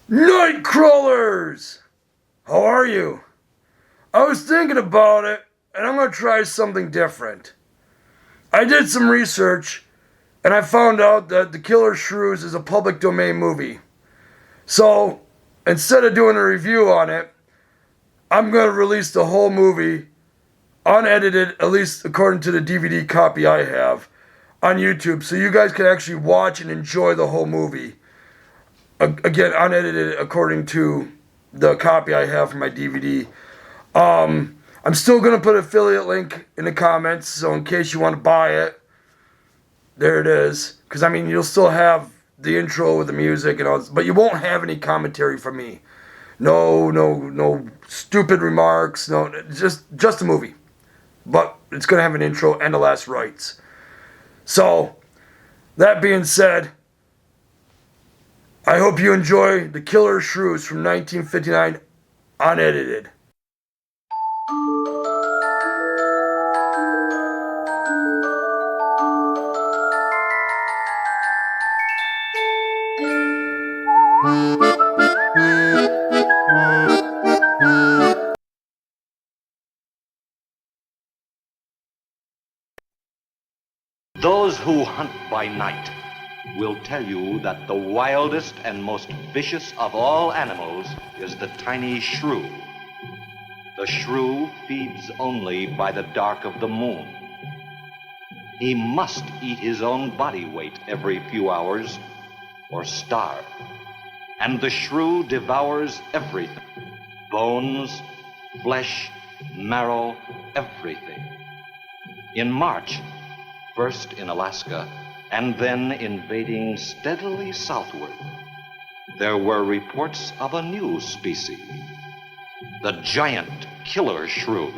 Night crawlers! How are you? I was thinking about it, and I'm going to try something different. I did some research, and I found out that The Killer Shrews is a public domain movie. So, instead of doing a review on it, I'm going to release the whole movie, unedited, at least according to the DVD copy I have, on YouTube, so you guys can actually watch and enjoy the whole movie. Again, unedited according to the copy I have for my DVD. I'm still going to put an affiliate link in the comments, so in case you want to buy it, there it is. Because, I mean, you'll still have the intro with the music and all this, but you won't have any commentary from me. No stupid remarks, no, just a movie. But it's going to have an intro and the last rites. So, that being said, I hope you enjoy The Killer Shrews from 1959, unedited. Those who hunt by night will tell you that the wildest and most vicious of all animals is the tiny shrew. The shrew feeds only by the dark of the moon. He must eat his own body weight every few hours or starve. And the shrew devours everything: bones, flesh, marrow, everything. In March, first in Alaska, and then invading steadily southward, there were reports of a new species, the giant killer shrew.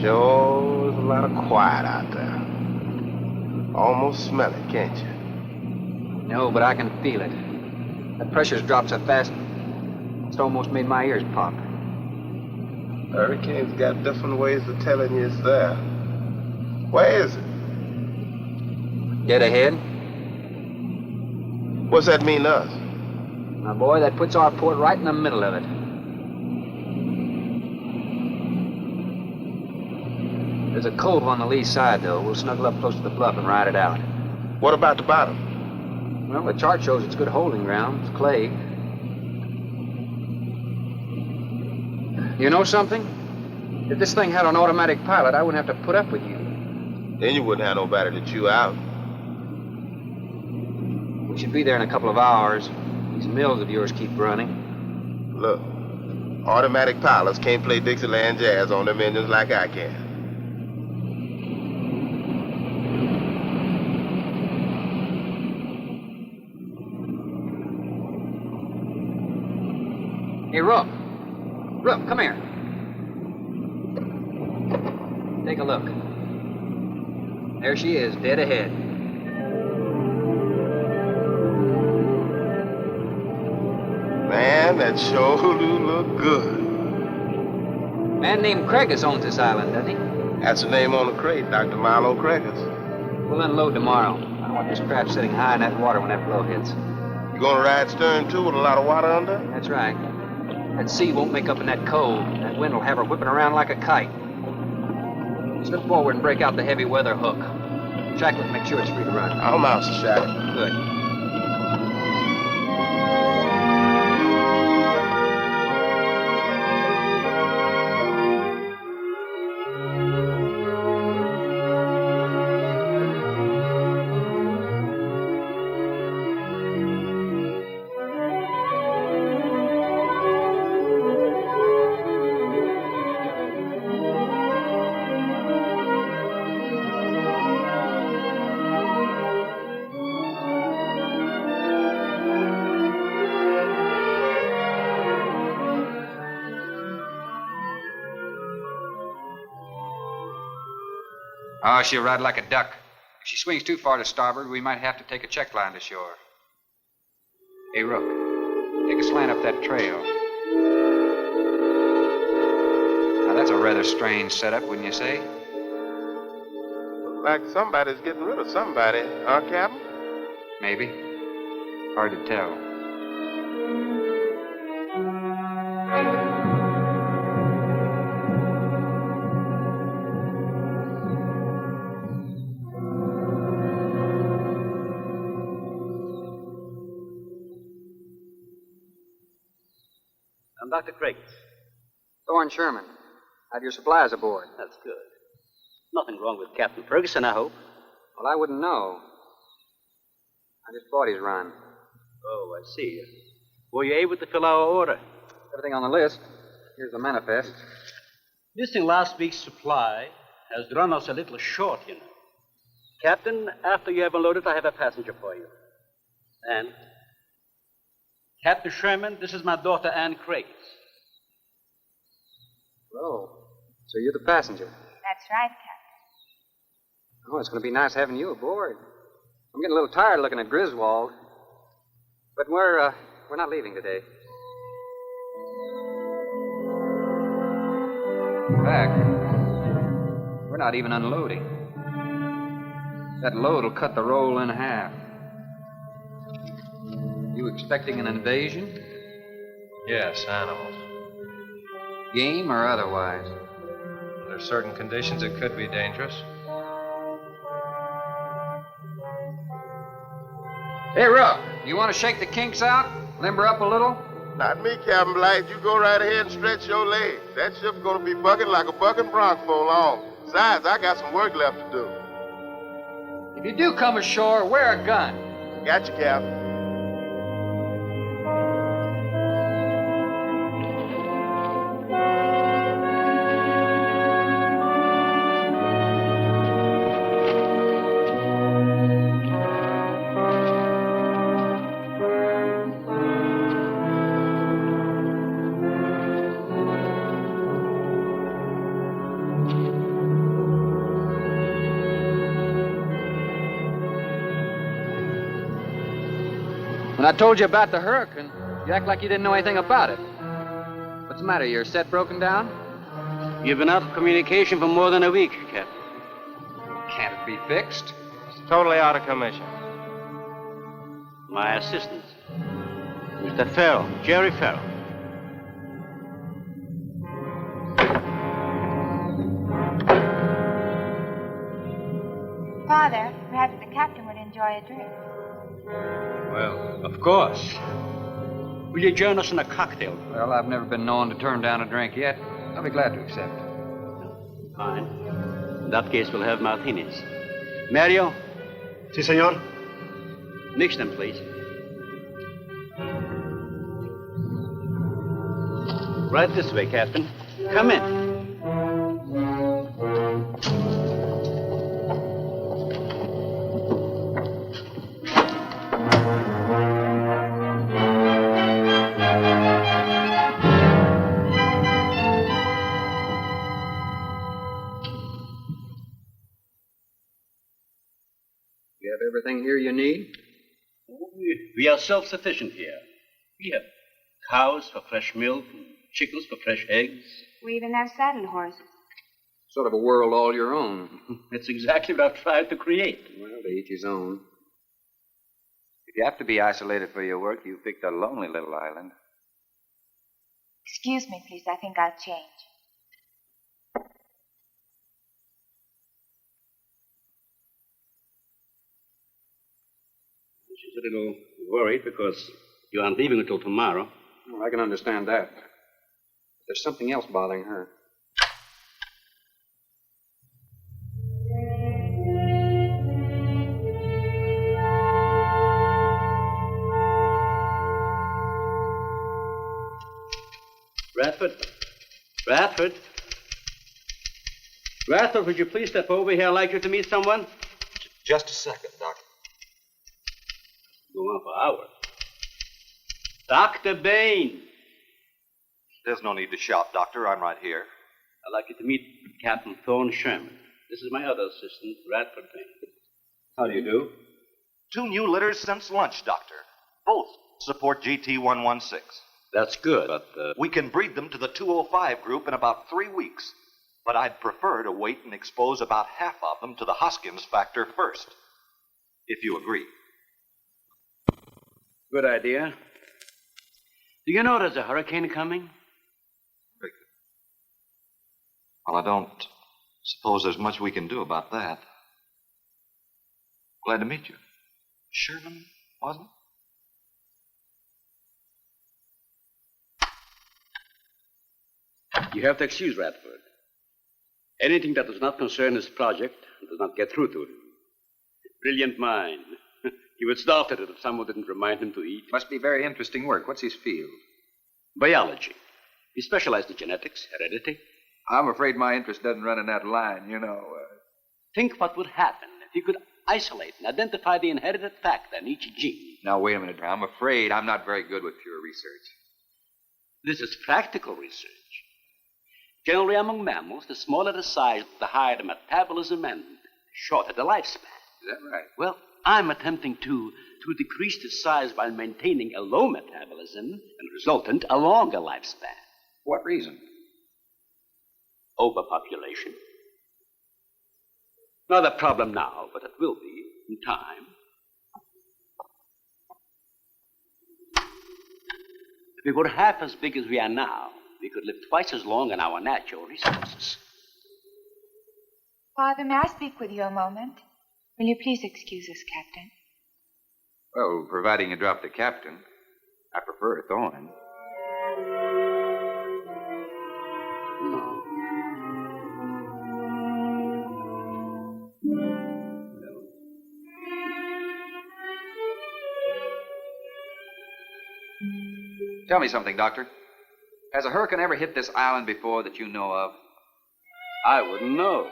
Sure is a lot of quiet out there. Almost smell it, can't you? No, but I can feel it. That pressure's dropped so fast, it's almost made my ears pop. Hurricanes got different ways of telling you it's there. Where is it? Dead ahead? What's that mean to us? My boy, that puts our port right in the middle of it. There's a cove on the lee side, though. We'll snuggle up close to the bluff and ride it out. What about the bottom? Well, the chart shows it's good holding ground. It's clay. You know something? If this thing had an automatic pilot, I wouldn't have to put up with you. Then you wouldn't have nobody to chew out. We should be there in a couple of hours. These mills of yours keep running. Look, automatic pilots can't play Dixieland jazz on them engines like I can. Hey, Rook. Rook, come here. Take a look. There she is, dead ahead. Man, that sure do look good. Man named Craigus owns this island, doesn't he? That's the name on the crate, Dr. Milo Craigus. We'll unload tomorrow. I don't want this craft sitting high in that water when that blow hits. You gonna ride stern, too, with a lot of water under? That's right. That sea won't make up in that cove. That wind will have her whipping around like a kite. Slip forward and break out the heavy weather hook. Jack, let's make sure it's free to run. I'm out, Shack. Good. Oh, she'll ride like a duck. If she swings too far to starboard, we might have to take a check line to shore. Hey, Rook, take a slant up that trail. Now, that's a rather strange setup, wouldn't you say? Looks like somebody's getting rid of somebody, huh, Captain? Maybe. Hard to tell. I'm Dr. Craig. Thorne Sherman. Have your supplies aboard. That's good. Nothing wrong with Captain Ferguson, I hope. Well, I wouldn't know. I just bought his run. Oh, I see. Were you able to fill our order? Everything on the list. Here's the manifest. Missing last week's supply has run us a little short, you know. Captain, after you have unloaded, I have a passenger for you. Anne? Captain Sherman, this is my daughter, Anne Craig. Oh, so you're the passenger. That's right, Captain. Oh, it's going to be nice having you aboard. I'm getting a little tired looking at Griswold. But we're not leaving today. In fact, we're not even unloading. That load will cut the roll in half. You expecting an invasion? Yes, animals. Game or otherwise? Under certain conditions, it could be dangerous. Hey, Rook, you want to shake the kinks out? Limber up a little? Not me, Captain Blight. You go right ahead and stretch your legs. That ship's gonna be bucking like a bucking bronc for long. Besides, I got some work left to do. If you do come ashore, wear a gun. Got you, Captain. When I told you about the hurricane, you act like you didn't know anything about it. What's the matter? Your set broken down? You've been out of communication for more than a week, Captain. Can't it be fixed? It's totally out of commission. My assistant, Mr. Farrell, Jerry Farrell. Father, perhaps the captain would enjoy a drink. Well, of course. Will you join us in a cocktail? Well, I've never been known to turn down a drink yet. I'll be glad to accept. Fine. In that case, we'll have martinis. Mario? Si, senor. Mix them, please. Right this way, Captain. Come in. You have everything here you need? We are self-sufficient here. We have cows for fresh milk, and chickens for fresh eggs. We even have saddle horses. Sort of a world all your own. It's exactly what I've tried to create. Well, to each his own. If you have to be isolated for your work, you've picked a lonely little island. Excuse me, please. I think I'll change. a little worried because you aren't leaving until tomorrow. Well, I can understand that. But there's something else bothering her. Radford? Radford? Radford, would you please step over here? I'd like you to meet someone. Just a second, Doctor. Go on for hours. Dr. Bain. There's no need to shout, Doctor. I'm right here. I'd like you to meet Captain Thorne Sherman. This is my other assistant, Radford Bain. How do you do? 2 new litters since lunch, Doctor. Both support GT116. That's good, but, We can breed them to the 205 group in about 3 weeks. But I'd prefer to wait and expose about half of them to the Hoskins factor first. If you agree. Good idea. Do you know there's a hurricane coming? Well, I don't suppose there's much we can do about that. Glad to meet you. Sherman, wasn't it? You have to excuse Radford. Anything that does not concern his project does not get through to him. Brilliant mind. He would starve at it if someone didn't remind him to eat. Must be very interesting work. What's his field? Biology. He specialized in genetics, heredity. I'm afraid my interest doesn't run in that line, Think what would happen if you could isolate and identify the inherited factor in each gene. Now, wait a minute. I'm afraid I'm not very good with pure research. This is practical research. Generally, among mammals, the smaller the size, the higher the metabolism and shorter the lifespan. Is that right? Well, I'm attempting to decrease the size while maintaining a low metabolism and resultant a longer lifespan. What reason? Overpopulation. Not a problem now, but it will be in time. If we were half as big as we are now, we could live twice as long on our natural resources. Father, may I speak with you a moment? Will you please excuse us, Captain? Well, providing you drop the captain. I prefer Thorne. No. Tell me something, Doctor. Has a hurricane ever hit this island before that you know of? I wouldn't know.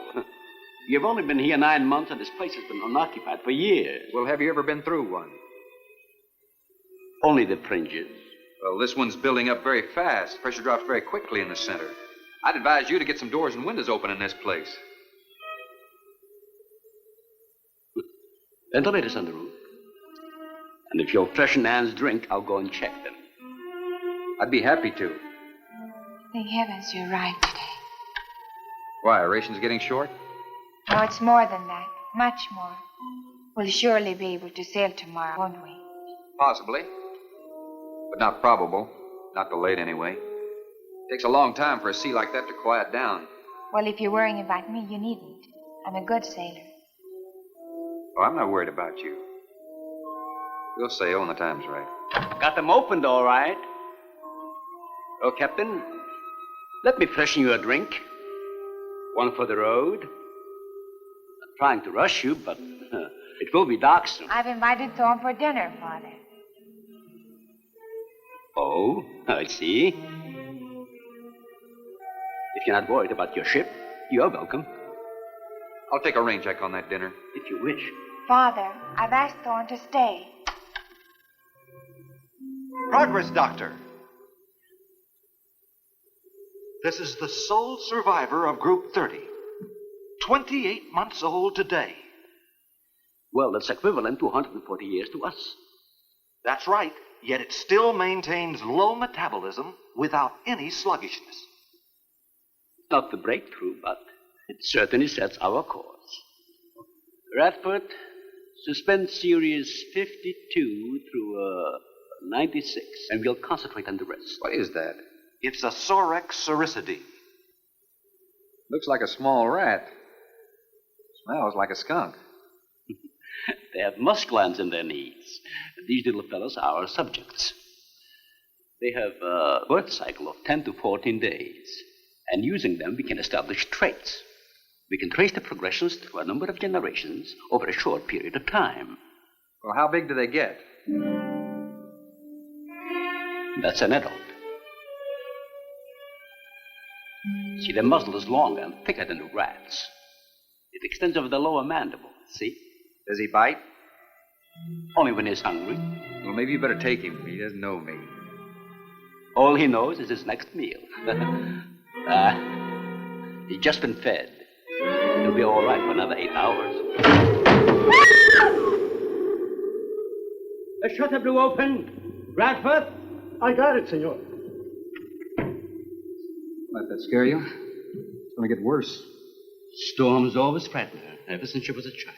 You've only been here 9 months, and this place has been unoccupied for years. Well, have you ever been through one? Only the fringes. Well, this one's building up very fast. Pressure drops very quickly in the center. I'd advise you to get some doors and windows open in this place. Ventilators on the roof. And if you'll freshen Anne's drink, I'll go and check them. I'd be happy to. Thank heavens you arrived today. Why, are rations getting short? No, it's more than that. Much more. We'll surely be able to sail tomorrow, won't we? Possibly. But not probable. Not till late, anyway. Takes a long time for a sea like that to quiet down. Well, if you're worrying about me, you needn't. I'm a good sailor. Oh, I'm not worried about you. We'll sail when the time's right. Got them opened, all right. Oh, Captain, let me freshen you a drink. One for the road. I'm trying to rush you, but it will be dark soon. I've invited Thorne for dinner, Father. Oh, I see. If you're not worried about your ship, you're welcome. I'll take a rain check on that dinner. If you wish. Father, I've asked Thorne to stay. Progress, Doctor. This is the sole survivor of Group 30. 28 months old today. Well, that's equivalent to 140 years to us. That's right, yet it still maintains low metabolism without any sluggishness. Not the breakthrough, but it certainly sets our course. Radford, suspend series 52 through 96, and we'll concentrate on the rest. What is that? It's a Sorex cericidae. Looks like a small rat. Smells like a skunk. They have musk glands in their knees. These little fellows are our subjects. They have a birth cycle of 10 to 14 days. And using them, we can establish traits. We can trace the progressions through a number of generations over a short period of time. Well, how big do they get? That's an adult. See, the muzzle is longer and thicker than a rat's. It extends over the lower mandible, see? Does he bite? Only when he's hungry. Well, maybe you better take him. He doesn't know me. All he knows is his next meal. He's just been fed. He'll be all right for another 8 hours. The shutter blew open. Bradford? I got it, senor. Let that scare you? It's going to get worse. Storms always frighten her, ever since she was a child.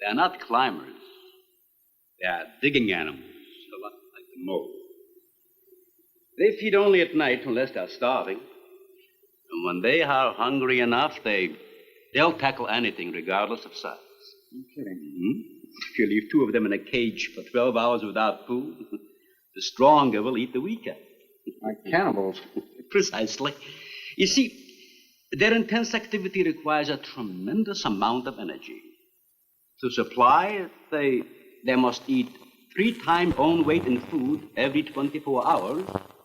They're not climbers. They are digging animals, a lot like the mole. They feed only at night unless they're starving. And when they are hungry enough, they'll tackle anything regardless of size. You're kidding. Mm-hmm. If you leave 2 of them in a cage for 12 hours without food, the stronger will eat the weaker. Like cannibals. Precisely. You see, their intense activity requires a tremendous amount of energy. To supply it, they must eat 3 times own weight in food every 24 hours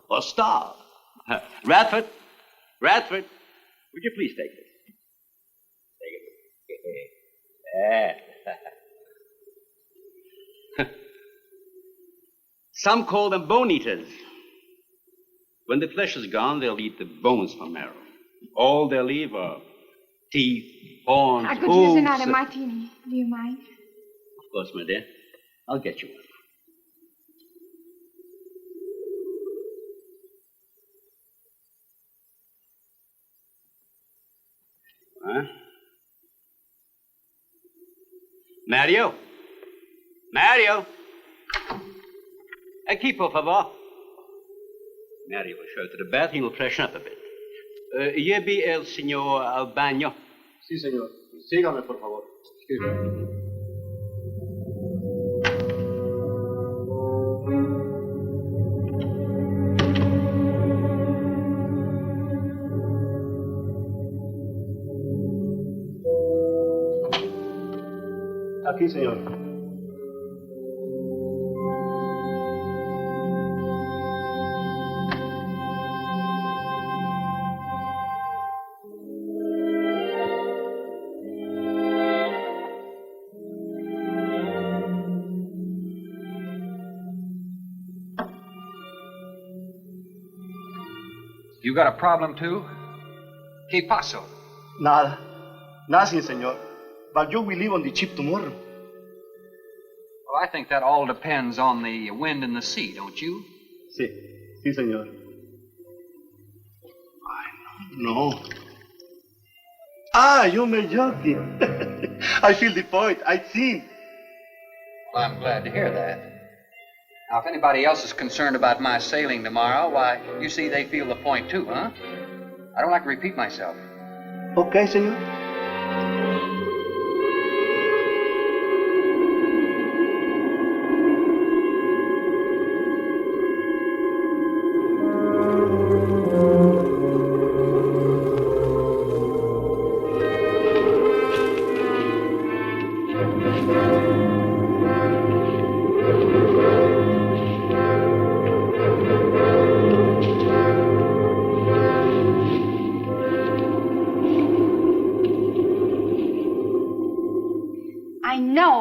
or starve. Radford, would you please take this? Take it. Some call them bone eaters. When the flesh is gone, they'll eat the bones for marrow. All they'll leave are teeth, horns, I could hooves. use another martini. Do you mind? Of course, my dear. I'll get you one. Huh? Mario? Equipo, por favor. Mario will show to the bath. He'll freshen up a bit. Lleve el señor al baño. Sí, señor. Sígame, por favor. Excuse me. Aquí, señor. You got a problem, too? ¿Qué pasó? Nada. Nothing, señor. But you will leave on the ship tomorrow. Well, I think that all depends on the wind and the sea, don't you? Sí, señor. No. You may joking. I feel the point. I think. Well, I'm glad to hear that. Now, if anybody else is concerned about my sailing tomorrow, why, you see they feel the point too, huh? I don't like to repeat myself. Okay, señor.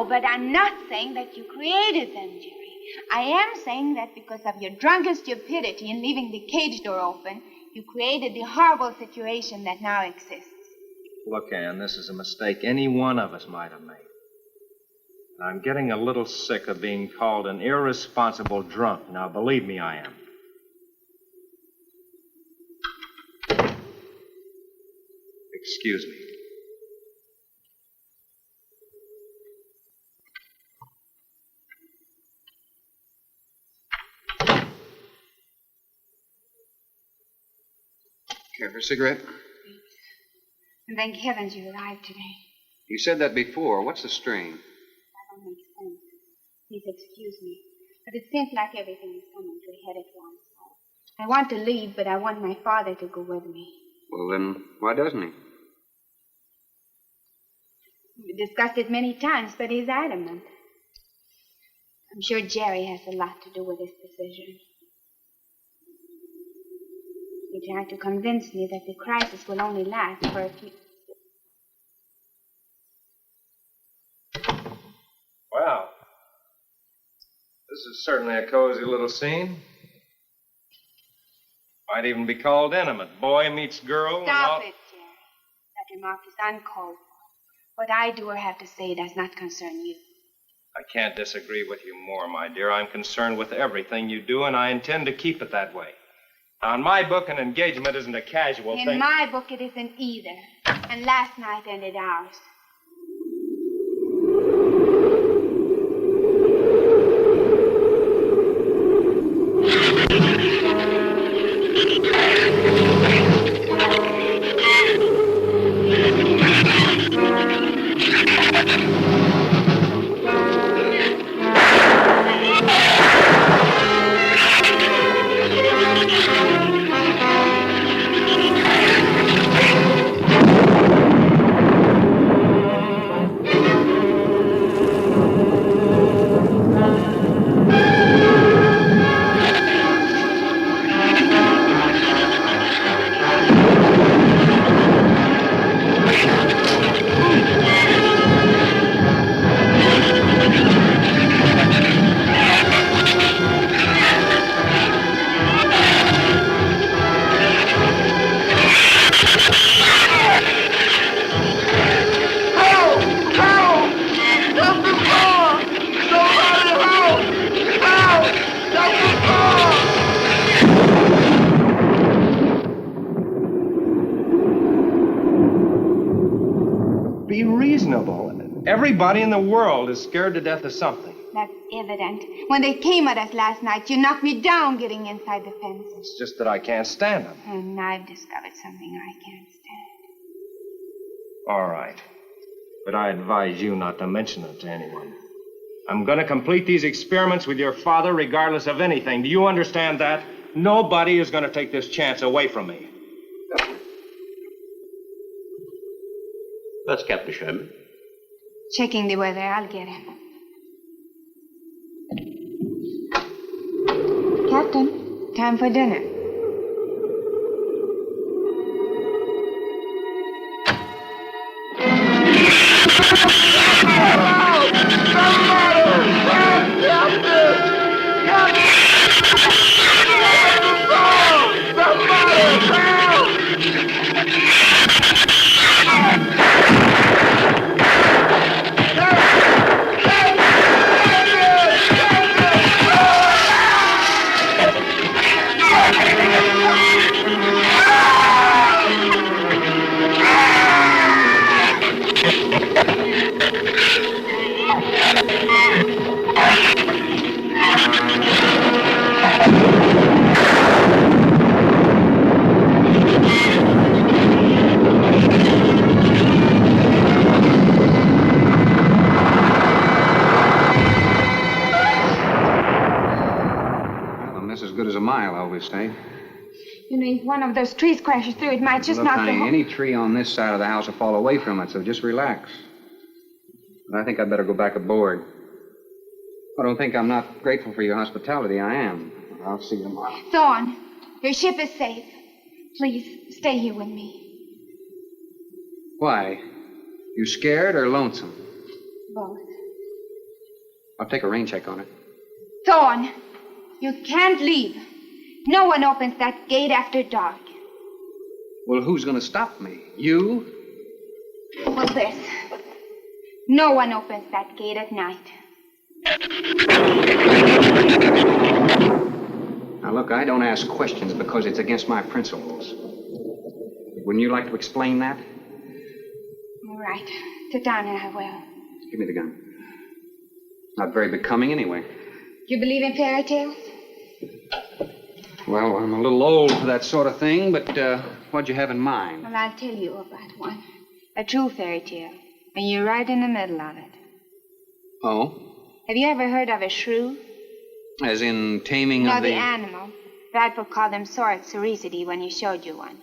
But I'm not saying that you created them, Jerry. I am saying that because of your drunken stupidity in leaving the cage door open, you created the horrible situation that now exists. Look, Ann, this is a mistake any one of us might have made. I'm getting a little sick of being called an irresponsible drunk. Now, believe me, I am. Excuse me. Care for a cigarette? And thank heavens you arrived today. You said that before. What's the strain? That don't make sense. Please excuse me. But it seems like everything is coming to a head at once. I want to leave, but I want my father to go with me. Well, then, why doesn't he? We discussed it many times, but he's adamant. I'm sure Jerry has a lot to do with this decision. He tried to convince me that the crisis will only last for a few... Well, this is certainly a cozy little scene. Might even be called intimate. Boy meets girl. Stop it, Jerry. That remark is uncalled for. What I do or have to say does not concern you. I can't disagree with you more, my dear. I'm concerned with everything you do, and I intend to keep it that way. Now, in my book, an engagement isn't a casual thing. In my book, it isn't either. And last night ended ours. Be reasonable. Everybody in the world is scared to death of something. That's evident. When they came at us last night, you knocked me down getting inside the fence. It's just that I can't stand them. And I've discovered something I can't stand. All right. But I advise you not to mention it to anyone. I'm going to complete these experiments with your father regardless of anything. Do you understand that? Nobody is going to take this chance away from me. That's Captain Sherman. Checking the weather, I'll get him. Captain, time for dinner. Mile, I always say. You know, if one of those trees crashes through, it might just Look, knock honey, the whole... any tree on this side of the house will fall away from it, so just relax. But I think I'd better go back aboard. I don't think I'm not grateful for your hospitality. I am. I'll see you tomorrow. Thorne, your ship is safe. Please, stay here with me. Why? You scared or lonesome? Both. I'll take a rain check on it. Thorne, you can't leave. No one opens that gate after dark. Well, who's going to stop me? You? Well, this. No one opens that gate at night. Now, look, I don't ask questions because it's against my principles. Wouldn't you like to explain that? All right. Sit down and I will. Give me the gun. Not very becoming anyway. You believe in fairy tales? Well, I'm a little old for that sort of thing, but what'd you have in mind? Well, I'll tell you about one. A true fairy tale. And you're right in the middle of it. Oh? Have you ever heard of a shrew? As in taming No, of the animal. Bradford called them Sorex cerisity when he showed you one.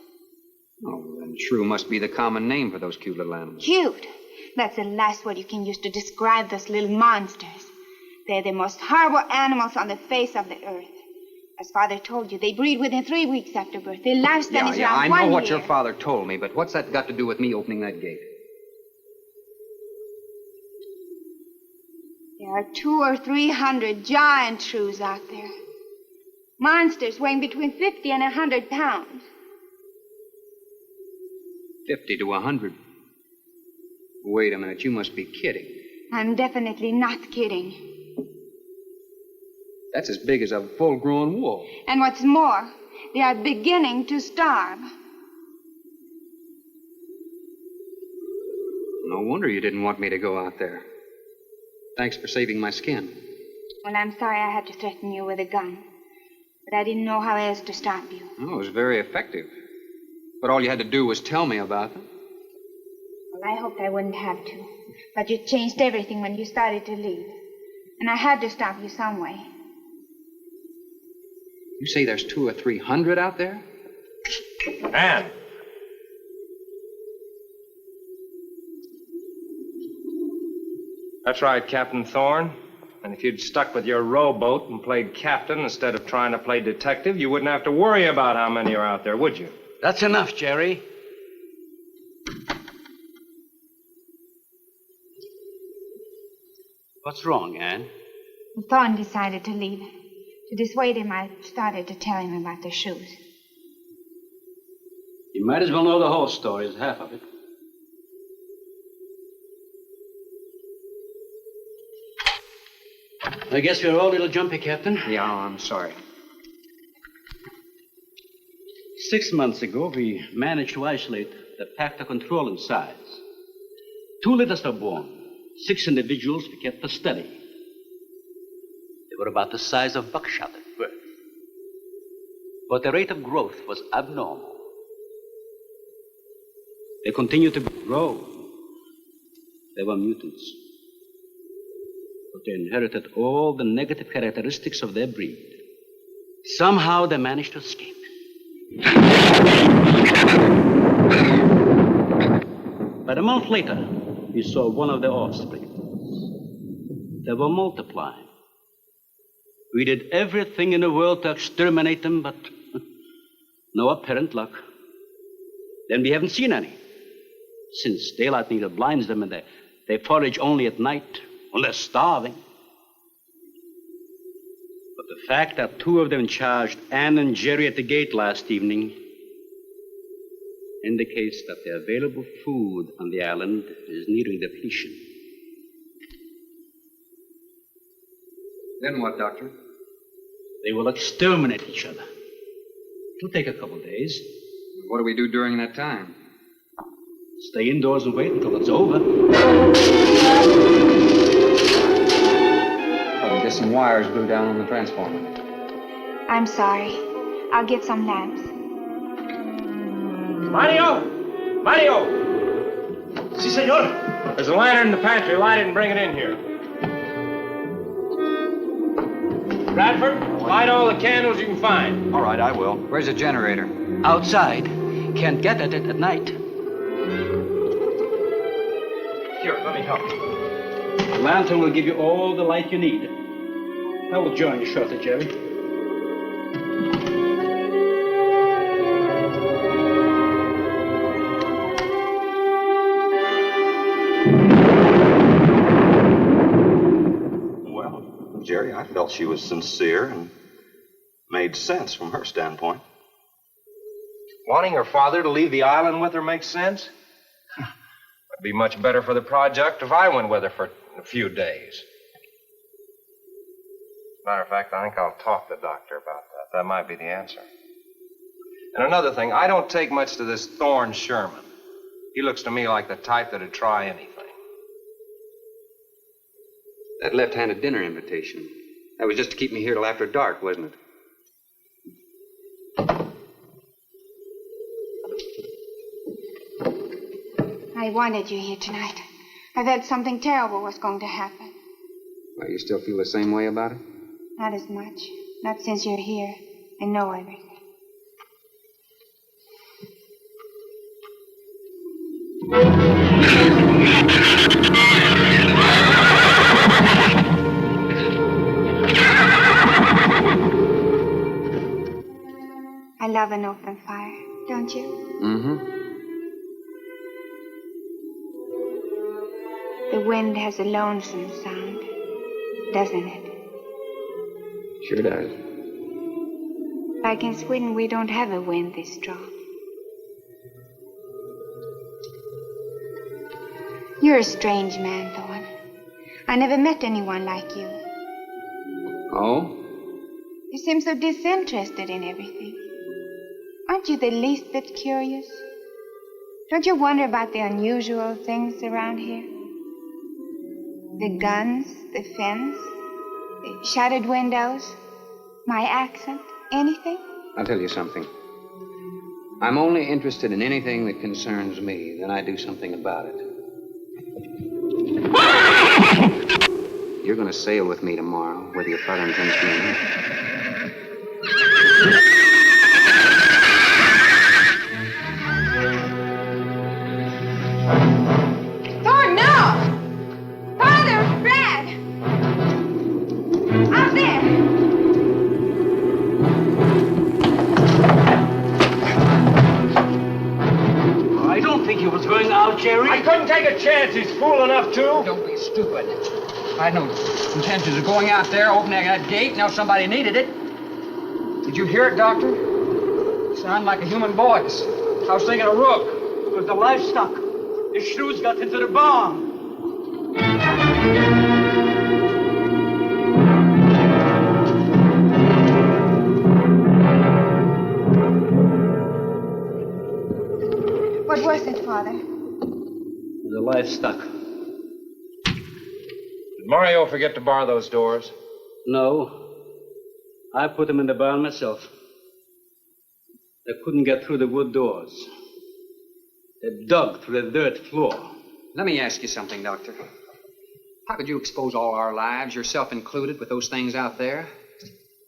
Oh, then shrew must be the common name for those cute little animals. Cute. That's the last word you can use to describe those little monsters. They're the most horrible animals on the face of the earth. As Father told you, they breed within 3 weeks after birth. Their lifespan is around I 1 know year. what your father told me, but what's that got to do with me opening that gate? There are 200 or 300 giant shrews out there. Monsters weighing between 50 and 100 pounds. 50 to 100. Wait a minute, you must be kidding. I'm definitely not kidding. That's as big as a full-grown wolf. And what's more, they are beginning to starve. No wonder you didn't want me to go out there. Thanks for saving my skin. Well, I'm sorry I had to threaten you with a gun. But I didn't know how else to stop you. Oh, it was very effective. But all you had to do was tell me about them. Well, I hoped I wouldn't have to. But you changed everything when you started to leave. And I had to stop you some way. You say there's 200 or 300 out there? Anne! That's right, Captain Thorne. And if you'd stuck with your rowboat and played captain instead of trying to play detective, you wouldn't have to worry about how many are out there, would you? That's enough, Jerry. What's wrong, Anne? Thorne decided to leave. To dissuade him, I started to tell him about the shoes. You might as well know the whole story as half of it. I guess we're all a little jumpy, Captain. Yeah, I'm sorry. 6 months ago, we managed to isolate the pack to control in size. 2 litters were born. 6 individuals we kept for study. They were about the size of buckshot at birth. But the rate of growth was abnormal. They continued to grow. They were mutants. But they inherited all the negative characteristics of their breed. Somehow they managed to escape. But a month later, we saw one of their offspring. They were multiplying. We did everything in the world to exterminate them, but no apparent luck. Then we haven't seen any. Since daylight neither blinds them and they forage only at night when they're starving. But the fact that 2 of them charged Anne and Jerry at the gate last evening indicates that the available food on the island is nearing depletion. Then what, Doctor? They will exterminate each other. It'll take a couple days. What do we do during that time? Stay indoors and wait until it's over. Probably just some wires blew down on the transformer. I'm sorry. I'll get some lamps. Mario! Mario! Si, senor. There's a lantern in the pantry. Light it and bring it in here. Bradford, light all the candles you can find. All right, I will. Where's the generator? Outside. Can't get at it at night. Here, let me help. The lantern will give you all the light you need. I will join you shortly, Jerry. Well, Jerry, I felt she was sincere and made sense from her standpoint. Wanting her father to leave the island with her makes sense? It'd be much better for the project if I went with her for a few days. As a matter of fact, I think I'll talk to the doctor about that. That might be the answer. And another thing, I don't take much to this Thorne Sherman. He looks to me like the type that'd try anything. That left-handed dinner invitation. That was just to keep me here till after dark, wasn't it? I wanted you here tonight. I felt something terrible was going to happen. Well, you still feel the same way about it? Not as much. Not since you're here and know everything. I love an open fire, don't you? Mm-hmm. The wind has a lonesome sound, doesn't it? Sure does. Like in Sweden, we don't have a wind this strong. You're a strange man, Thorne. I never met anyone like you. Oh? You seem so disinterested in everything. Aren't you the least bit curious? Don't you wonder about the unusual things around here? The guns, the fence, the shattered windows, my accent, anything? I'll tell you something. I'm only interested in anything that concerns me. Then I do something about it. You're going to sail with me tomorrow, whether your father intends to or not. Thorne, no! Father, Brad! Out there! I don't think he was going out, Jerry. I couldn't take a chance. He's fool enough to. Don't be stupid. I had no intentions of going out there, opening that gate. Now somebody needed it. Did you hear it, Doctor? It sounded like a human voice. I was thinking a rook. It was the livestock. The Shrews got into the barn. What was it, Father? The livestock. Did Mario forget to bar those doors? No. I put them in the barn myself. They couldn't get through the wood doors. They dug through the dirt floor. Let me ask you something, Doctor. How could you expose all our lives, yourself included, with those things out there?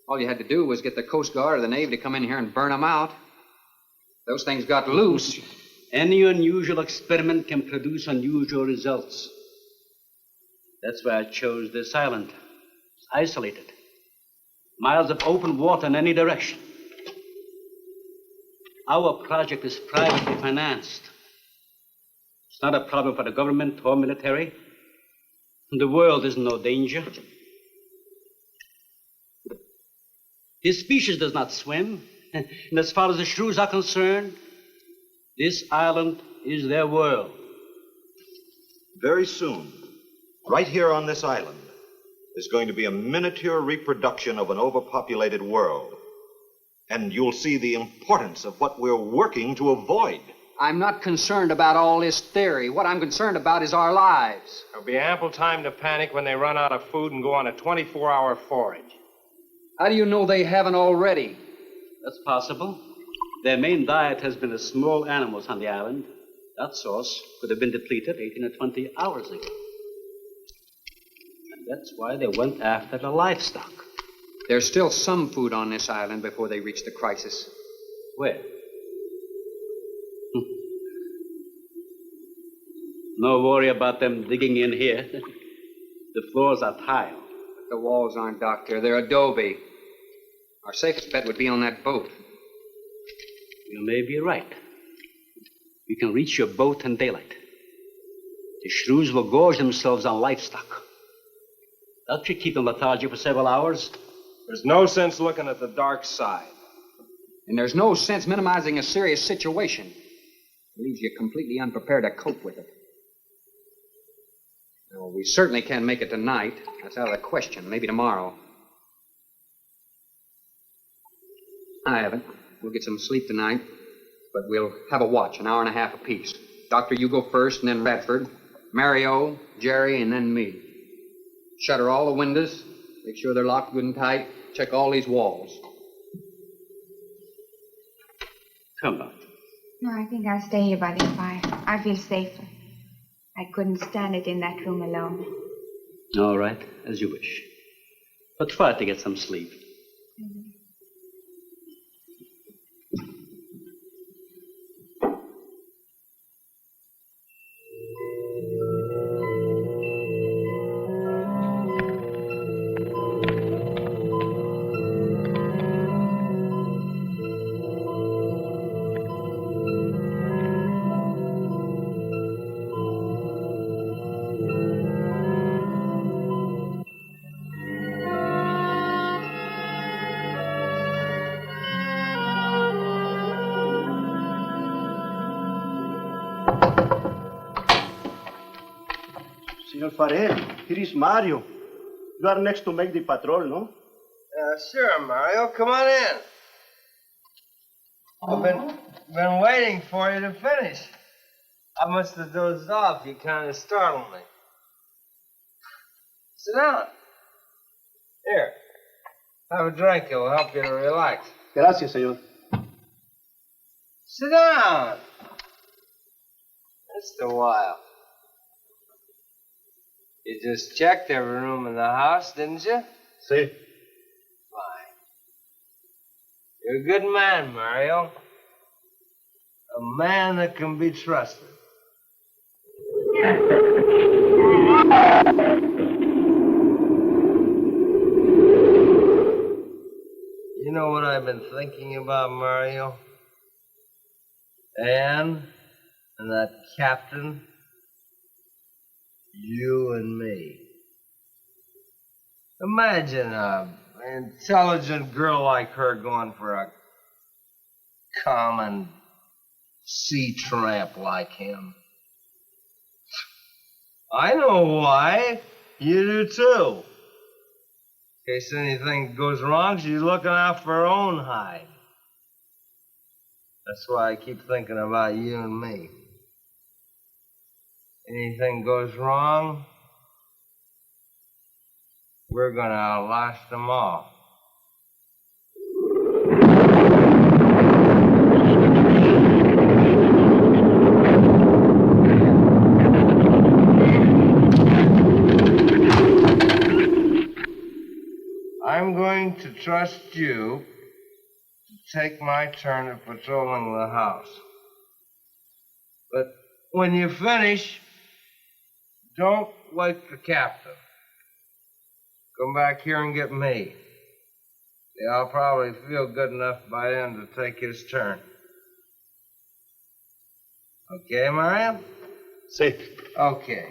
All you had to do was get the Coast Guard or the Navy to come in here and burn them out. Those things got loose. Any unusual experiment can produce unusual results. That's why I chose this island. It's isolated. Miles of open water in any direction. Our project is privately financed. It's not a problem for the government or military. The world is in no danger. This species does not swim. And as far as the Shrews are concerned, this island is their world. Very soon, right here on this island, is going to be a miniature reproduction of an overpopulated world. And you'll see the importance of what we're working to avoid. I'm not concerned about all this theory. What I'm concerned about is our lives. There'll be ample time to panic when they run out of food and go on a 24-hour forage. How do you know they haven't already? That's possible. Their main diet has been the small animals on the island. That source could have been depleted 18 or 20 hours ago. And that's why they went after the livestock. There's still some food on this island before they reach the crisis. Where? No worry about them digging in here. The floors are tile. But the walls aren't, Doctor. They're adobe. Our safest bet would be on that boat. You may be right. You can reach your boat in daylight. The Shrews will gorge themselves on livestock. That should keep them lethargic for several hours. There's no sense looking at the dark side. And there's no sense minimizing a serious situation. It leaves you completely unprepared to cope with it. Well, we certainly can't make it tonight. That's out of the question. Maybe tomorrow. I haven't. We'll get some sleep tonight, but we'll have a watch, an hour and a half apiece. Doctor, you go first, and then Radford, Mario, Jerry, and then me. Shutter all the windows, make sure they're locked good and tight, check all these walls. Come on. No, I think I'll stay here by the fire. I feel safer. I couldn't stand it in that room alone. All right, as you wish. But try to get some sleep. Senor Farrell, here is Mario. You are next to make the patrol, no? Sure, Mario. Come on in. I've been waiting for you to finish. I must have dozed off. You kind of startled me. Sit down. Here. Have a drink. It will help you to relax. Gracias, señor. Sit down. Just a while. You just checked every room in the house, didn't you? Sí. Fine. You're a good man, Mario. A man that can be trusted. You know what I've been thinking about, Mario? Anne and that captain. You and me. Imagine an intelligent girl like her going for a common sea tramp like him. I know why. You do too. In case anything goes wrong, she's looking out for her own hide. That's why I keep thinking about you and me. Anything goes wrong, we're gonna outlast them all. I'm going to trust you to take my turn at patrolling the house. But when you finish, don't wake the captain. Come back here and get me. Yeah, I'll probably feel good enough by then to take his turn. Okay, Mario? Sí. Okay.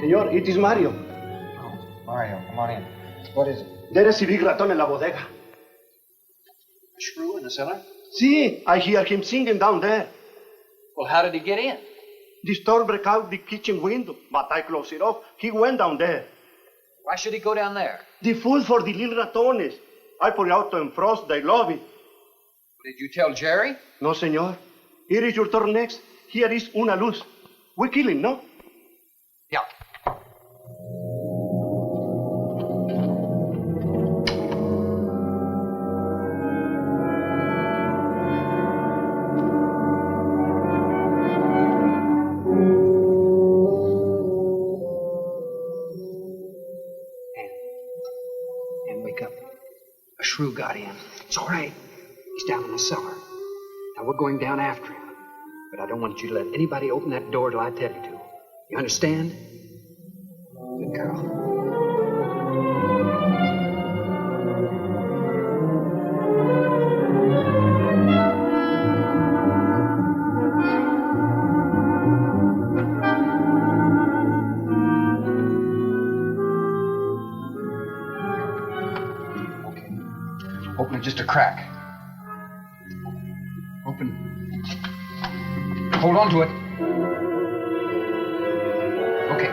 Señor, it is Mario. Oh, Mario, come on in. What is it? There is a big raton en la bodega. A shrew in the cellar? See, I hear him singing down there. Well, how did he get in? The storm broke out the kitchen window, but I closed it off. He went down there. Why should he go down there? The food for the little ratones. I put it out to enfrost. They love it. Did you tell Jerry? No, señor. Here is your turn next. Here is una luz. We kill him, no? Yeah. And wake up. A shrew got in. It's all right. He's down in the cellar. Now we're going down after him. But I don't want you to let anybody open that door till I tell you to. You understand? Good girl. Open it just a crack. Open. Hold on to it. Okay.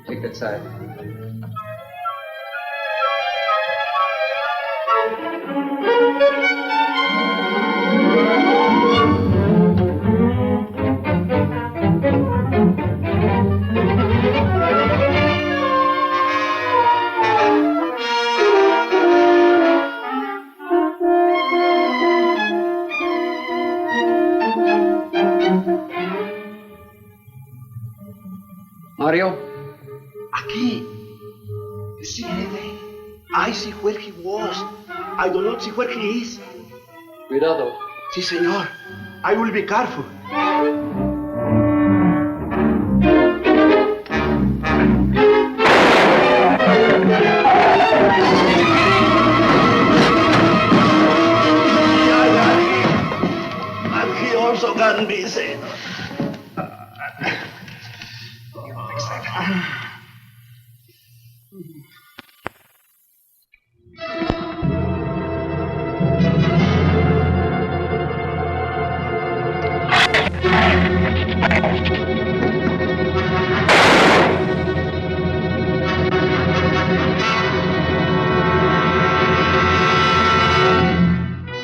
Take that side. Mario? Aquí. You see anything? I see where he was. I do not see where he is. Cuidado. Si, senor. I will be careful. And he also got busy.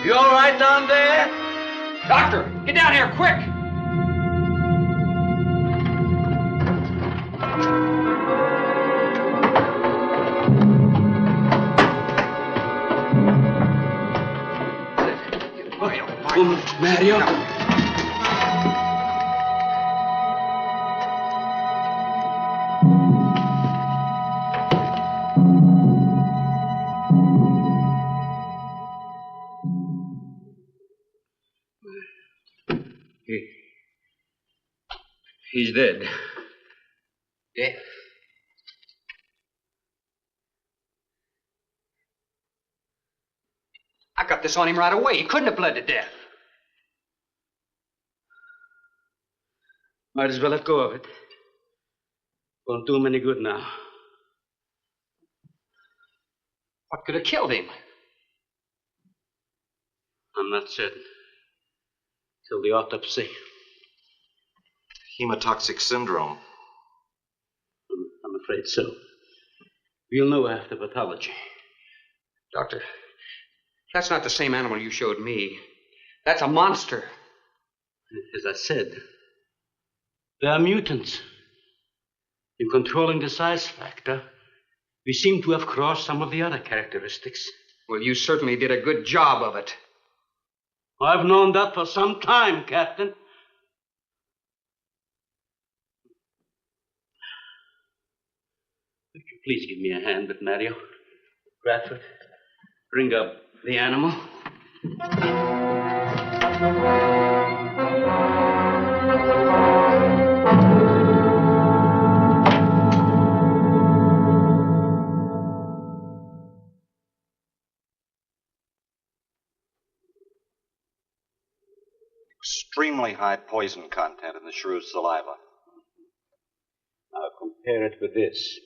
You all right down there? Doctor, get down here, quick! Mario. He's dead. Dead? I got this on him right away. He couldn't have bled to death. Might as well let go of it. Won't do him any good now. What could have killed him? I'm not certain. Till the autopsy. Hemotoxic syndrome. I'm afraid so. We'll know after pathology. Doctor, that's not the same animal you showed me. That's a monster. As I said, they are mutants. In controlling the size factor, we seem to have crossed some of the other characteristics. Well, you certainly did a good job of it. I've known that for some time, Captain. Would you please give me a hand with Mario? Bradford, bring up the animal. Extremely high poison content in the Shrews' saliva. Now compare it with this.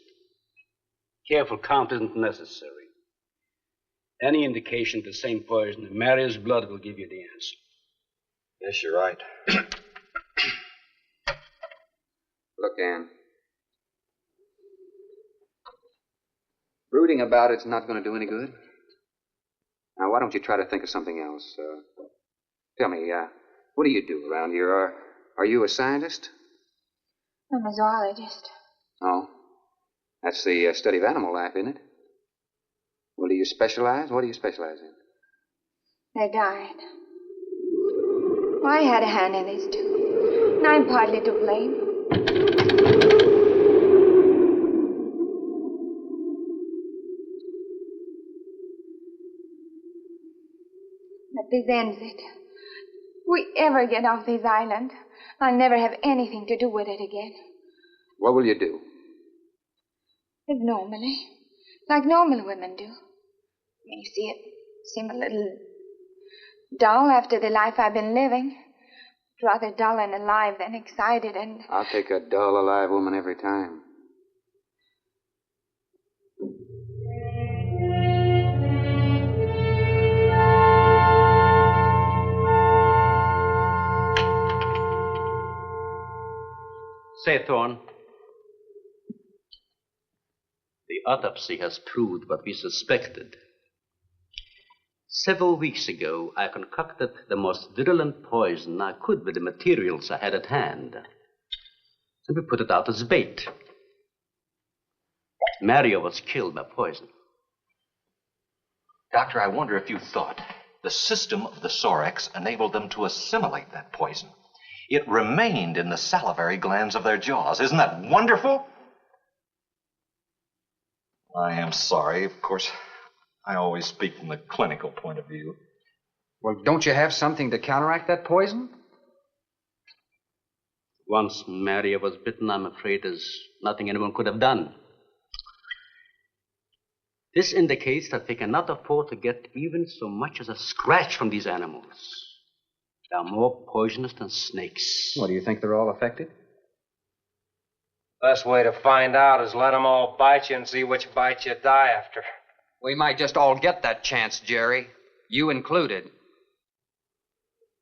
Careful count isn't necessary. Any indication of the same poison in Mario's blood will give you the answer. Yes, you're right. Look, Ann. Brooding about it's not going to do any good. Now, why don't you try to think of something else? Tell me, what do you do around here? Are you a scientist? I'm a zoologist. Oh. That's the study of animal life, isn't it? Well, do you specialize? What do you specialize in? They died. Well, I had a hand in this, too. And I'm partly to blame. But this ends it. If we ever get off this island, I'll never have anything to do with it again. What will you do? Live normally, like normal women do. You see, it seemed a little dull after the life I've been living. Rather dull and alive than excited and... I'll take a dull, alive woman every time. Say, Thorne, the autopsy has proved what we suspected. Several weeks ago, I concocted the most virulent poison I could with the materials I had at hand. So we put it out as bait. Mario was killed by poison. Doctor, I wonder if you thought the system of the Sorex enabled them to assimilate that poison. It remained in the salivary glands of their jaws. Isn't that wonderful? I am sorry. Of course, I always speak from the clinical point of view. Well, don't you have something to counteract that poison? Once Maria was bitten, I'm afraid there's nothing anyone could have done. This indicates that they cannot afford to get even so much as a scratch from these animals. They are more poisonous than snakes. What, do you think they're all affected? Best way to find out is let them all bite you and see which bite you die after. We might just all get that chance, Jerry. You included.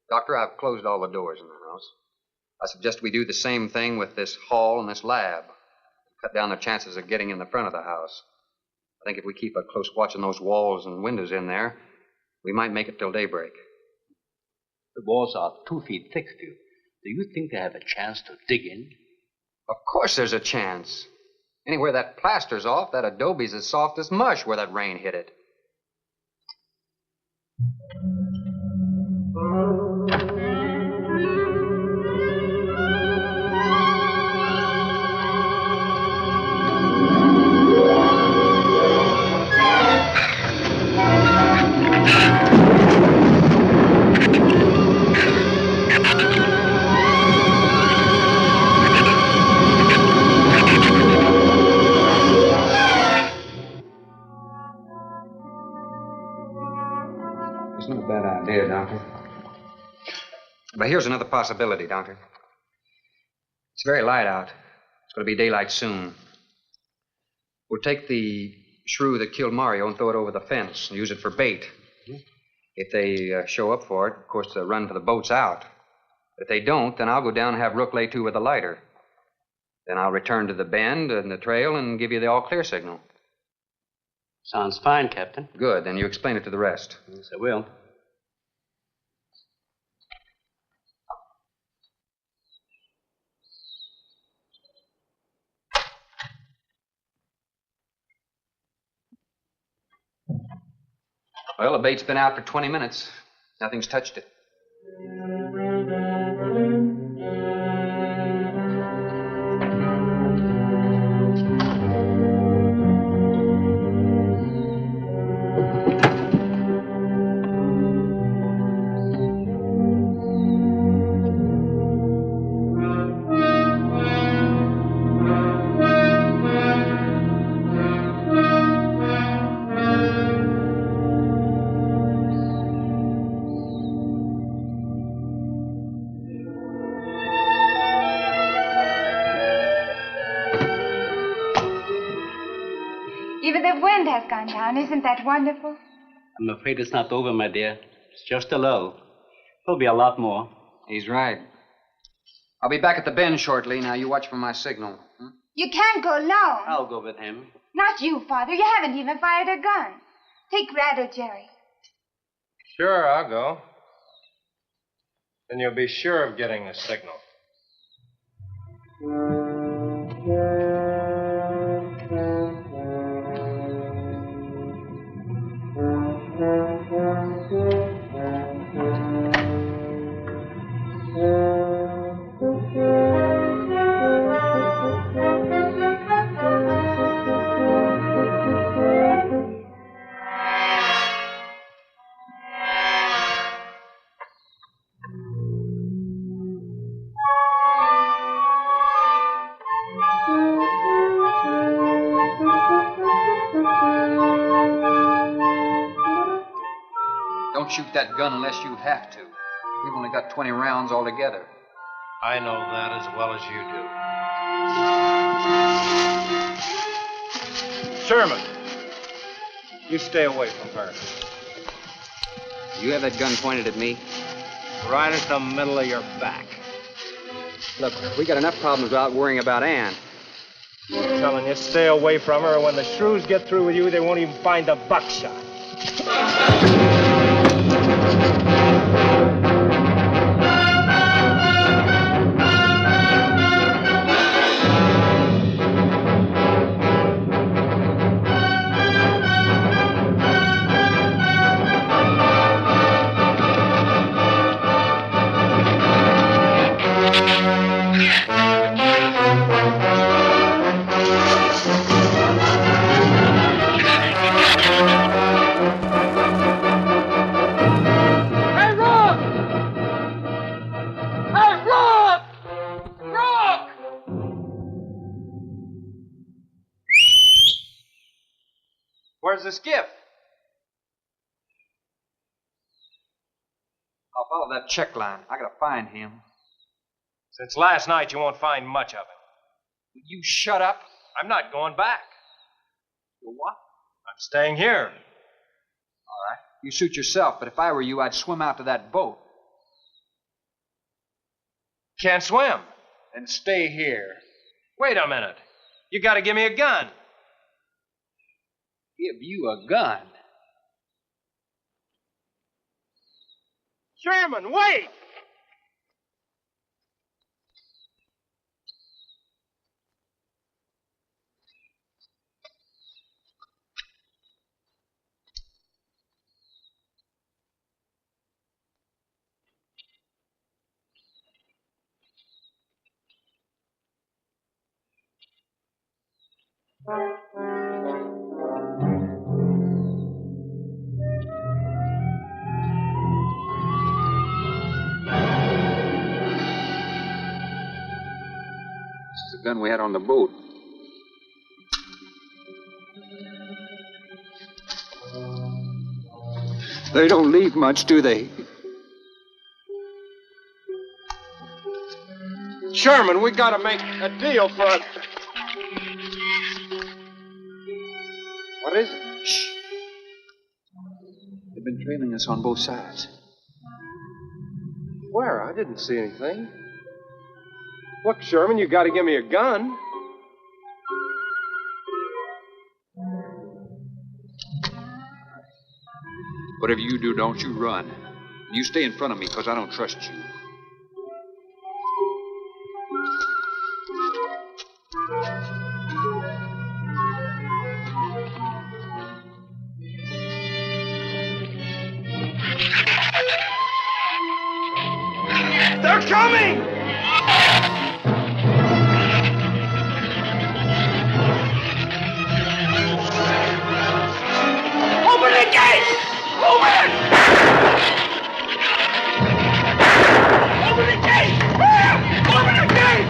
Doctor, I've closed all the doors in the house. I suggest we do the same thing with this hall and this lab. Cut down the chances of getting in the front of the house. I think if we keep a close watch on those walls and windows in there, we might make it till daybreak. The walls are 2 feet thick, Stu. Do you think they have a chance to dig in? Of course there's a chance. Anywhere that plaster's off, that adobe's as soft as mush where that rain hit it. It's not a bad idea, Doctor. But here's another possibility, Doctor. It's very light out. It's going to be daylight soon. We'll take the shrew that killed Mario and throw it over the fence and use it for bait. If they show up for it, of course, they'll run for the boats out. If they don't, then I'll go down and have Rook lay to with a lighter. Then I'll return to the bend and the trail and give you the all-clear signal. Sounds fine, Captain. Good. Then you explain it to the rest. Yes, I will. Well, the bait's been out for 20 minutes. Nothing's touched it. Even the wind has gone down. Isn't that wonderful? I'm afraid it's not over, my dear. It's just a lull. There'll be a lot more. He's right. I'll be back at the bend shortly. Now, you watch for my signal. You can't go alone. I'll go with him. Not you, Father. You haven't even fired a gun. Take Red or Jerry. Sure, I'll go. Then you'll be sure of getting the signal. don't shoot that gun unless you have to. We've only got 20 rounds altogether. I know that as well as you do. Sherman, you stay away from her. You have that gun pointed at me? Right at the middle of your back. Look, we got enough problems without worrying about Ann. I'm telling you, stay away from her, or when the Shrews get through with you, they won't even find the buckshot. Where's the skiff? I'll follow that check line. I gotta find him. Since last night, you won't find much of him. Will you shut up? I'm not going back. You what? I'm staying here. All right. You suit yourself, but if I were you, I'd swim out to that boat. Can't swim. Then stay here. Wait a minute. You gotta give me a gun. Give you a gun? Sherman, wait! This is the gun we had on the boat. They don't leave much, do they? Sherman, we gotta make a deal for it. What is it? Shh. They've been trailing us on both sides. Where? I didn't see anything. Look, Sherman, you gotta give me a gun. Whatever you do, don't you run. You stay in front of me, because I don't trust you. They're coming! Open the gate! Open it! Open the gate! Open the gate!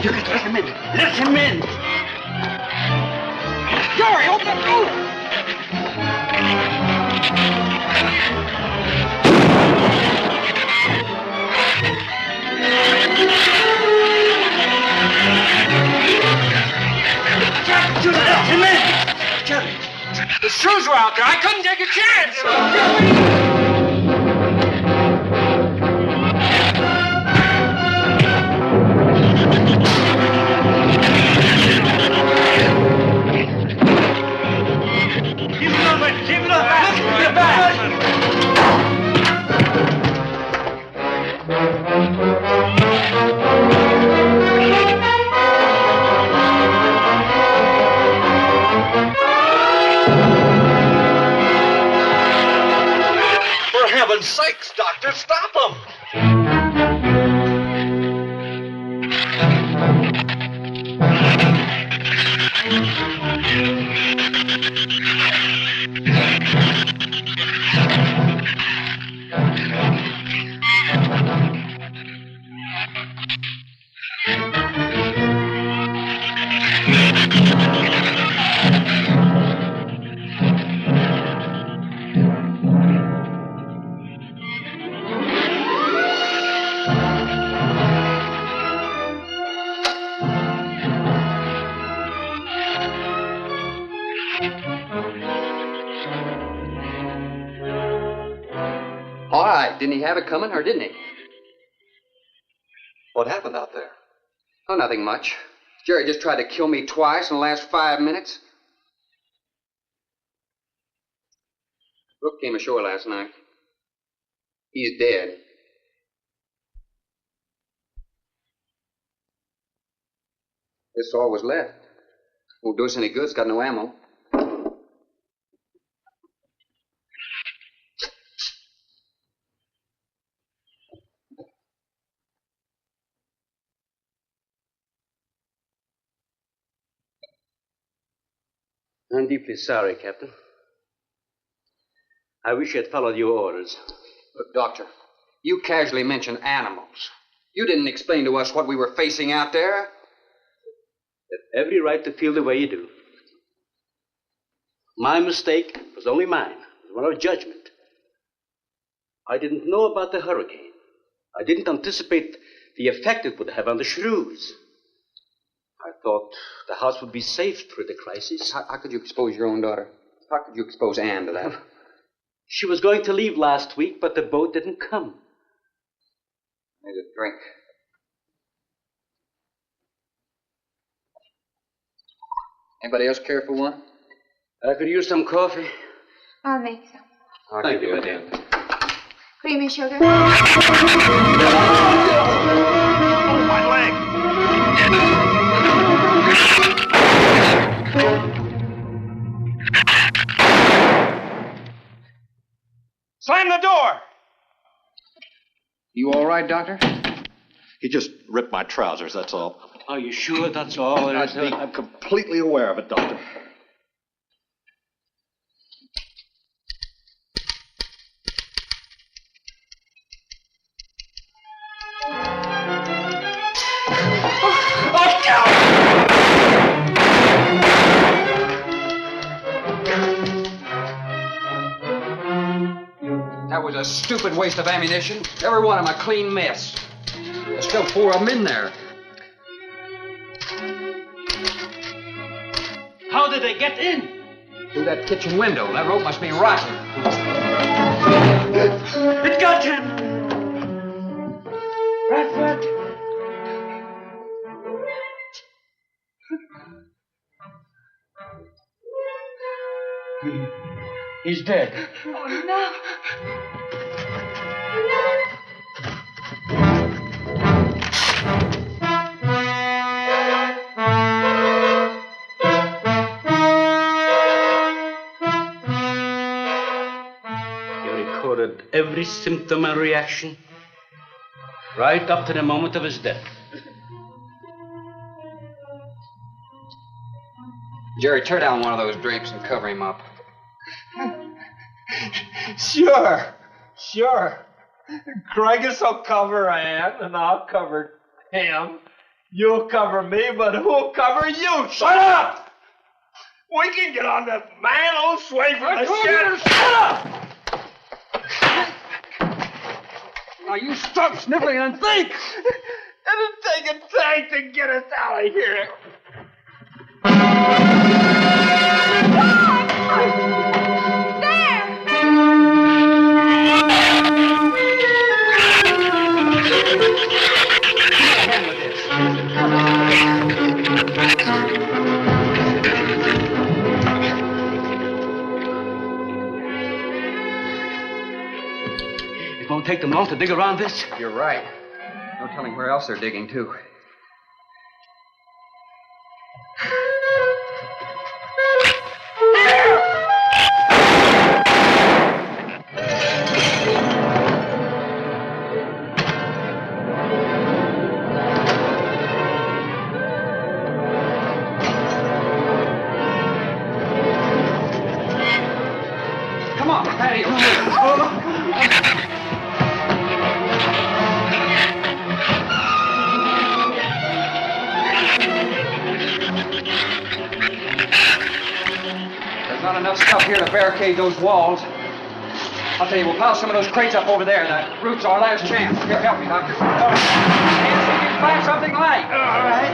You can let him in. Let him in. Jerry, open the door! You let him in. Jerry. The Shrews were out there. I couldn't take a chance. Keep it up, man. Keep it up. Get back. For heaven's sakes, Doctor, stop them! Didn't he have it coming, or didn't he? What happened out there? Oh, nothing much. Jerry just tried to kill me twice in the last 5 minutes. Brooke came ashore last night. He's dead. This all was left. Won't do us any good. It's got no ammo. I'm deeply sorry, Captain. I wish I had followed your orders. Look, Doctor, you casually mentioned animals. You didn't explain to us what we were facing out there. You have every right to feel the way you do. My mistake was only mine. It was one of judgment. I didn't know about the hurricane. I didn't anticipate the effect it would have on the Shrews. I thought the house would be safe through the crisis. How could you expose your own daughter? How could you expose Anne to that? She was going to leave last week, but the boat didn't come. Need a drink. Anybody else care for one? I could use some coffee. I'll make some. Thank you, madam. Creamy sugar. Oh, my leg! Slam the door! You all right, Doctor? He just ripped my trousers, that's all. Are you sure that's all there is to it? I'm completely aware of it, Doctor. That was a stupid waste of ammunition. Every one of them a clean mess. There's still 4 of them in there. How did they get in? Through that kitchen window. That rope must be rotten. It got him! Bradford! He's dead. Oh, no. He recorded every symptom and reaction, right up to the moment of his death. Jerry, tear down one of those drapes and cover him up. Sure. Craigus will cover Ann, and I'll cover him. You'll cover me, but who'll cover you? Shut up! We can get on the mantle, sway from the shed. Shut up! Now you stop sniffling and think! It'll take a tank to get us out of here. It won't take them long to dig around this. You're right. No telling where else they're digging, too. Come on, patio. There's not enough stuff here to barricade those walls. I'll tell you, we'll pile some of those crates up over there. The roof's our last chance. Here, help me, Doctor. And see if you can find something light. All right.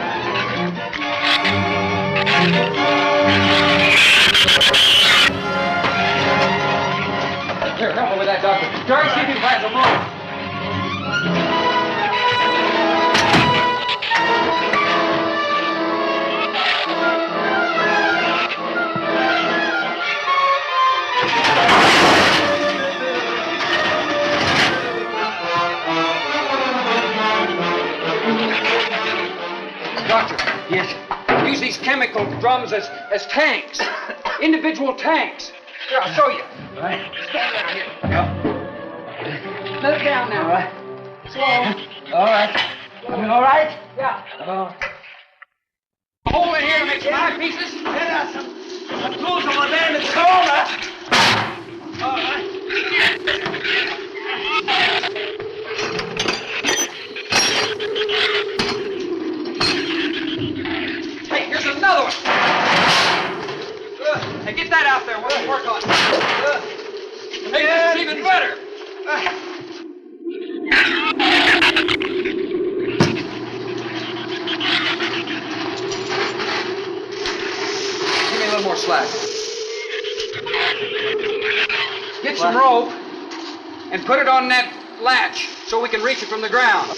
Here, help me with that right, Doctor. Jerry, see if you can find some rope. Doctor. Yes. Use these chemical drums as tanks. Individual tanks. Here, I'll show you. All right. Stand down here. Let it down now. All right. Slow. All right. All right? Yeah. Oh. Hold it here to make some eyepieces. There are some tools over there in the corner. All right. Hey, here's another one. Hey, get that out there. We'll work on it. Make this even better. Give me a little more slack. Get some rope and put it on that latch so we can reach it from the ground.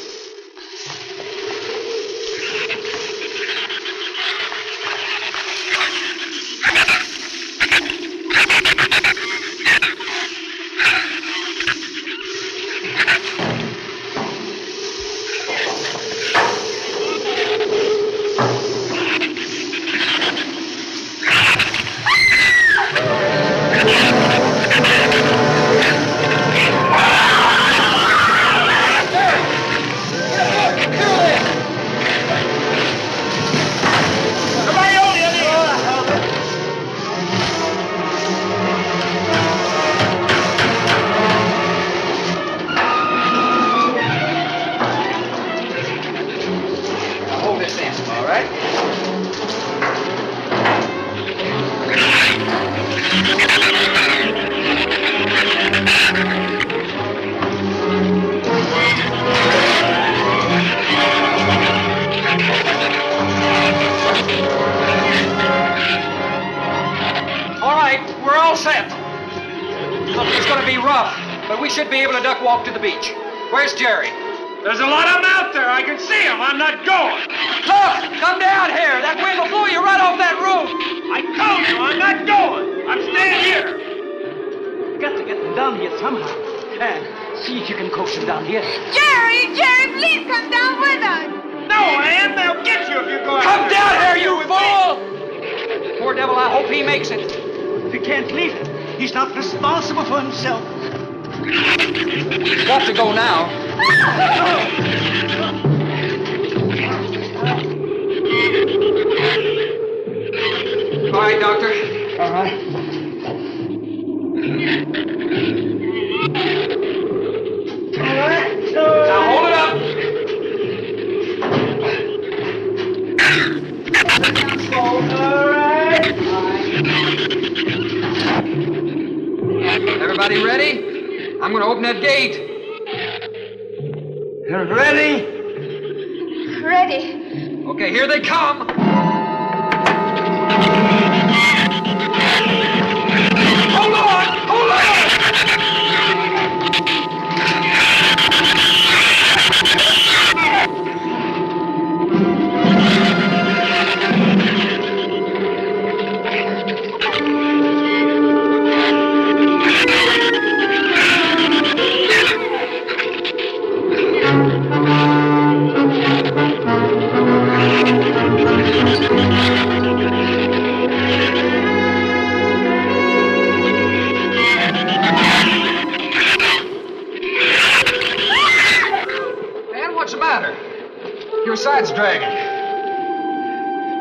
Hold this in, all right? All right, we're all set. Look, it's going to be rough, but we should be able to duck walk to the beach. Where's Jerry? There's a lot of them out there. I can see them. I'm not going. Look, come down here. That wind will blow you right off that roof. I told you I'm not going. I'm staying here. You got to get them down here somehow. And see if you can coax them down here. Jerry, please come down with us. No, Ann, they'll get you if you go out Come there. down here, you fool! Poor devil, I hope he makes it. We can't leave him. He's not responsible for himself. He's got to go now. All right, Doctor. All right. Now hold it up. Everybody ready? I'm going to open that gate. Ready? Ready. Okay, here they come. Hold on! Hold on! Man, what's the matter? Your side's dragging.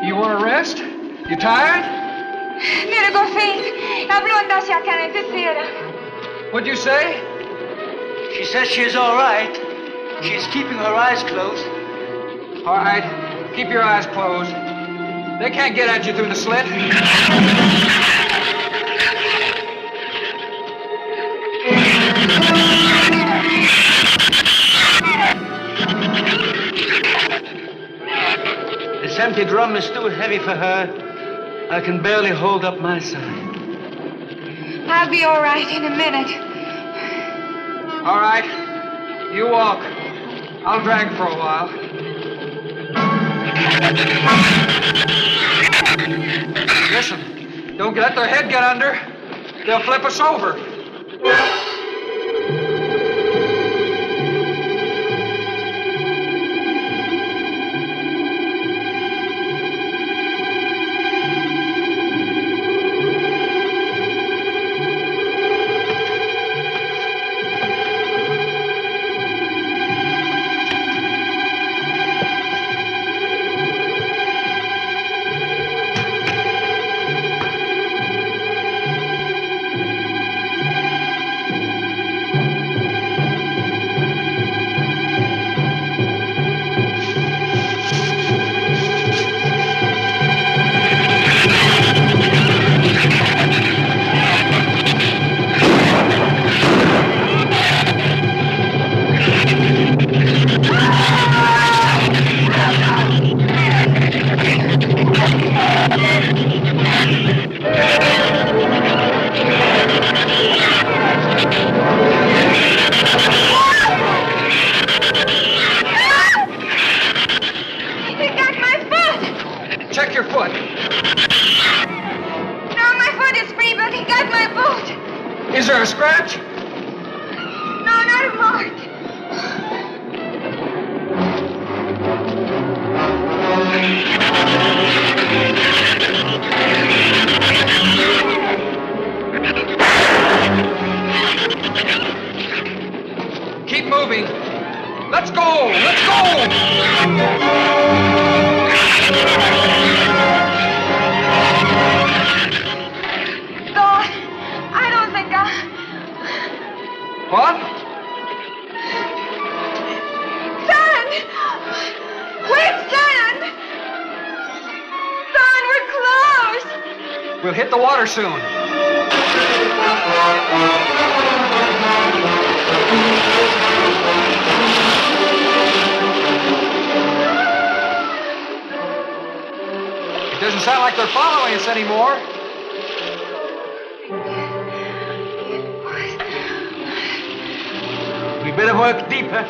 You want to rest? You tired? Mira, go faint. Habló hacia acá necesita. What'd you say? She says she's all right. She's keeping her eyes closed. All right, keep your eyes closed. They can't get at you through the slit. This empty drum is too heavy for her. I can barely hold up my side. I'll be all right in a minute. All right. You walk. I'll drag for a while. Listen, don't let their head get under. They'll flip us over. Check your foot. No, my foot is free, but he got my boot. Is there a scratch? No, not a mark. Keep moving. Let's go! Let's go! God, I don't think What? Son! Wait, son! Son, we're close! We'll hit the water soon. It doesn't sound like they're following us anymore. We better work deeper.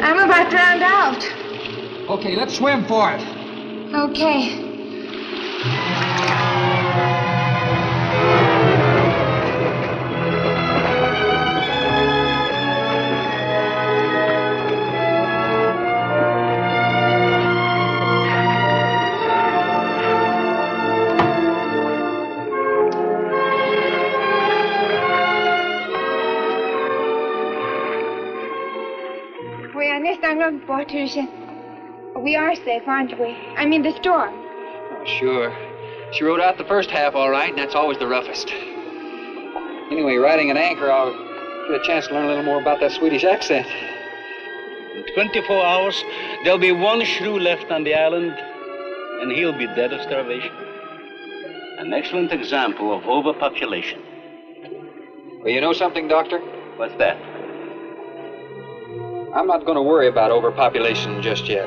I'm about drowned out. Okay, let's swim for it. Okay. We are safe, aren't we? I mean, the storm. Oh, sure. She rode out the first half all right, and that's always the roughest. Anyway, riding an anchor, I'll get a chance to learn a little more about that Swedish accent. In 24 hours, there'll be one shrew left on the island, and he'll be dead of starvation. An excellent example of overpopulation. Well, you know something, Doctor? What's that? I'm not going to worry about overpopulation just yet.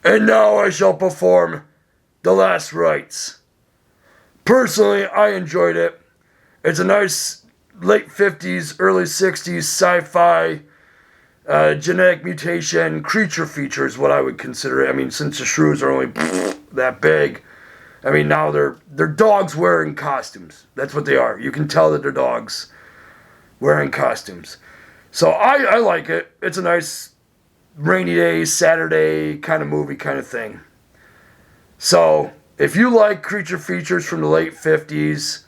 And now I shall perform The Last Rites. Personally, I enjoyed it. It's a nice late 50s, early 60s sci-fi genetic mutation creature feature is what I would consider it. I mean, since the shrews are only that big, I mean, now they're dogs wearing costumes. That's what they are. You can tell that they're dogs wearing costumes. So I like it. It's a nice rainy day, Saturday kind of movie kind of thing. So, if you like creature features from the late 50s,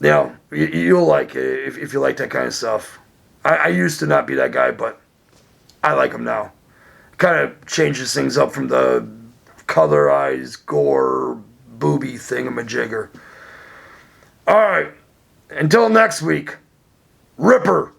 you know, you'll like it if you like that kind of stuff. I used to not be that guy, but I like them now. Kind of changes things up from the colorized gore, booby thingamajigger. Alright, until next week, Ripper!